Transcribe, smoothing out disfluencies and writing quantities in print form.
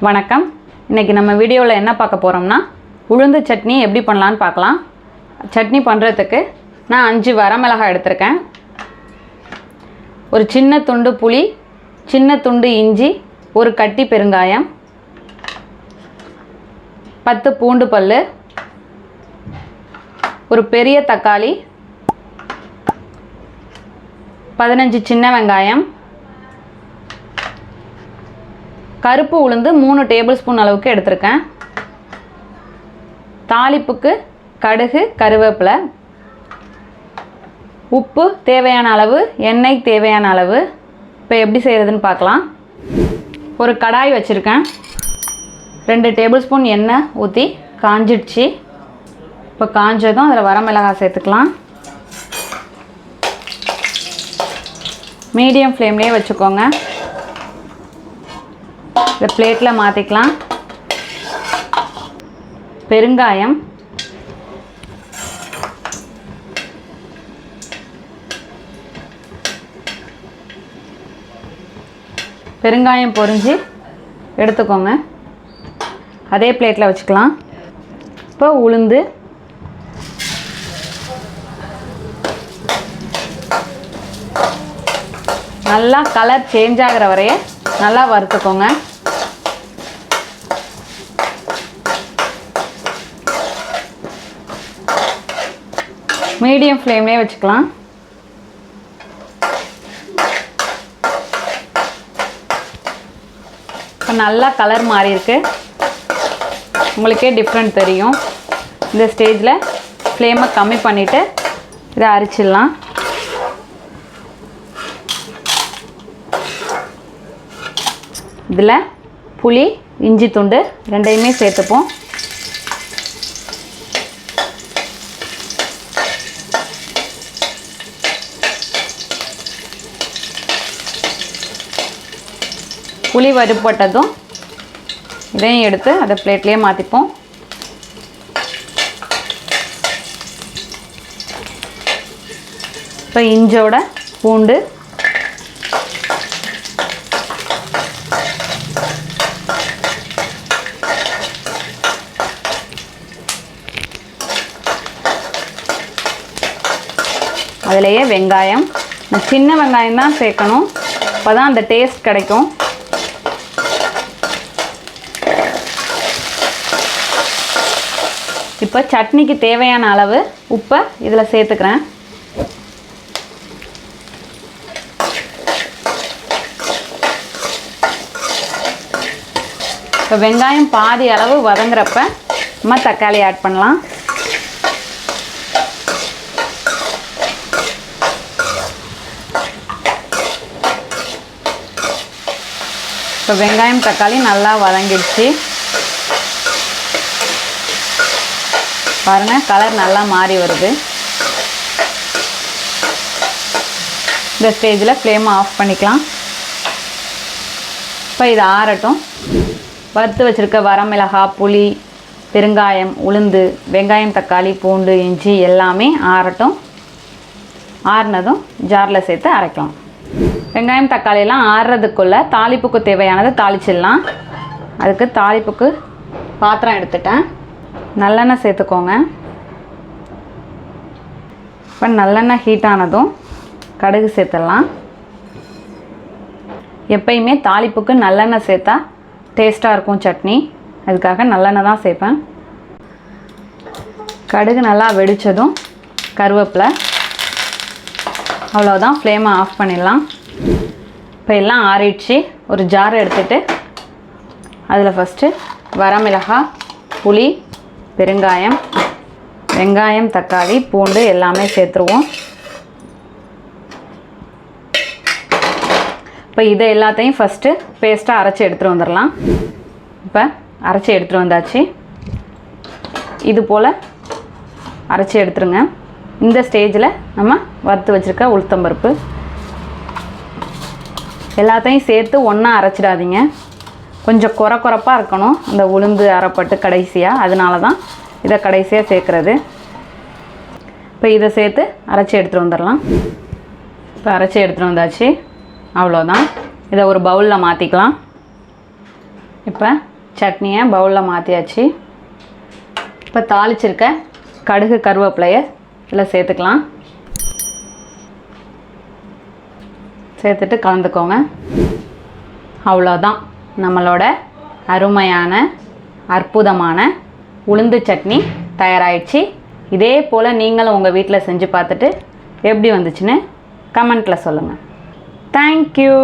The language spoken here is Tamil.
வணக்கம். இன்றைக்கி நம்ம வீடியோவில் என்ன பார்க்க போகிறோம்னா உளுந்து சட்னி எப்படி பண்ணலான்னு பார்க்கலாம். சட்னி பண்ணுறதுக்கு நான் 5 வரமிளகாய் எடுத்திருக்கேன். ஒரு சின்ன துண்டு புளி, சின்ன துண்டு இஞ்சி, ஒரு கட்டி பெருங்காயம், 10 பூண்டு பல், ஒரு பெரிய தக்காளி, 15 சின்ன வெங்காயம், கருப்பு உளுந்து 3 டேபிள் ஸ்பூன் அளவுக்கு எடுத்திருக்கேன். தாளிப்புக்கு கடுகு, கருவேப்பிலை, உப்பு தேவையான அளவு, எண்ணெய் தேவையான அளவு. இப்போ எப்படி செய்கிறதுன்னு பார்க்கலாம். ஒரு கடாய் வச்சுருக்கேன். 2 டேபிள் ஸ்பூன் எண்ணெய் ஊற்றி காஞ்சிடுச்சு. இப்போ காஞ்சதும் அதில் வரமிளகாய் சேர்த்துக்கலாம். மீடியம் ஃப்ளேம்லேயே வச்சுக்கோங்க. இந்த பிளேட்டில் மாற்றிக்கலாம். பெருங்காயம், பெருங்காயம் பொரிஞ்சு எடுத்துக்கோங்க. அதே பிளேட்டில் வச்சுக்கலாம். இப்போ உளுந்து, நல்லா கலர் சேஞ்ச் ஆகிற வரைய நல்லா வறுத்துக்கோங்க. மீடியம் ஃப்ளேம்லேயே வச்சுக்கலாம். இப்போ நல்லா கலர் மாறி இருக்கு. உங்களுக்கே டிஃப்ரெண்ட் தெரியும். இந்த ஸ்டேஜில் ஃப்ளேமை கம்மி பண்ணிவிட்டு இதை அரைச்சிடலாம். இதில் புளி, இஞ்சி துண்டு ரெண்டையுமே சேர்த்துப்போம். புளி வறுபட்டதும் இதையும் எடுத்து அதை பிளேட்லேயே மாற்றிப்போம். இப்போ இஞ்சோட பூண்டு, அதிலேயே வெங்காயம், சின்ன வெங்காயம் தான் சேர்க்கணும். அப்போ தான் அந்த டேஸ்ட் கிடைக்கும். இப்போ சட்னிக்கு தேவையான அளவு உப்பை இதில் சேர்த்துக்கிறேன். இப்போ வெங்காயம் பாதி அளவு வதங்குறப்ப நம்ம தக்காளி ஆட் பண்ணலாம். இப்போ வெங்காயம் தக்காளி நல்லா வதங்கிடுச்சு. பாருங்கள், கலர் நல்லா மாறி வருது. இந்த ஸ்டேஜில் ஃப்ளேமை ஆஃப் பண்ணிக்கலாம். இப்போ இது ஆறட்டும். வறுத்து வச்சுருக்க வரமிளகாய், புளி, பெருங்காயம், உளுந்து, வெங்காயம், தக்காளி, பூண்டு, இஞ்சி எல்லாமே ஆறட்டும். ஆறுனதும் ஜாரில் சேர்த்து அரைக்கலாம். வெங்காயம் தக்காளியெல்லாம் ஆறுறதுக்குள்ளே தாளிப்புக்கு தேவையானதை தாளிச்சிடலாம். அதுக்கு தாளிப்புக்கு பாத்திரம் எடுத்துட்டேன். நல்லெண்ணெய் சேர்த்துக்கோங்க. இப்போ நல்லெண்ணெய் ஹீட் ஆனதும் கடுகு சேர்த்துடலாம். எப்பயுமே தாளிப்புக்கு நல்லெண்ணெய் சேர்த்தா டேஸ்ட்டாக இருக்கும் சட்னி. அதுக்காக நல்லெண்ணெய் தான் சேர்ப்பேன். கடுகு நல்லா வெடித்ததும் கருவேப்பிலை. அவ்வளோதான், ஃப்ளேமை ஆஃப் பண்ணிடலாம். இப்போ எல்லாம் ஆறிடுச்சு. ஒரு ஜார் எடுத்துகிட்டு அதில் ஃபஸ்ட்டு வரமிளகாய், புளி, பெருங்காயம், வெங்காயம், தக்காளி, பூண்டு எல்லாமே சேர்த்துருவோம். இப்போ இதை எல்லாத்தையும் ஃபஸ்ட்டு பேஸ்ட்டாக அரைச்சி எடுத்துகிட்டு வந்துடலாம். இப்போ அரைச்சி எடுத்துகிட்டு வந்தாச்சு. இது போல் அரைச்சி எடுத்துருங்க. இந்த ஸ்டேஜில் நம்ம வறுத்து வச்சுருக்க உளுத்தம்பருப்பு எல்லாத்தையும் சேர்த்து ஒன்றா அரைச்சிடாதீங்க. கொஞ்சம் குறப்பாக இருக்கணும் அந்த உளுந்து அரைப்பட்டு கடைசியாக. அதனால தான் இதை கடைசியாக சேர்க்குறது. இப்போ இதை சேர்த்து அரைச்சி எடுத்துகிட்டு வந்துடலாம். இப்போ அரைச்சி எடுத்துகிட்டு வந்தாச்சு. அவ்வளோதான். இதை ஒரு பவுலில் மாற்றிக்கலாம். இப்போ சட்னியை பவுலில் மாற்றியாச்சு. இப்போ தாளிச்சிருக்க கடுகு கருவேப்பிலையை இதில் சேர்த்துக்கலாம். சேர்த்துட்டு கலந்துக்கோங்க. அவ்வளோதான், நம்மளோட அருமையான அற்புதமான உளுந்து சட்னி தயாராகிடுச்சு. இதே போல் நீங்களும் உங்கள் வீட்டில் செஞ்சு பார்த்துட்டு எப்படி வந்துச்சுன்னு கமெண்ட்டில் சொல்லுங்கள். தேங்க்யூ.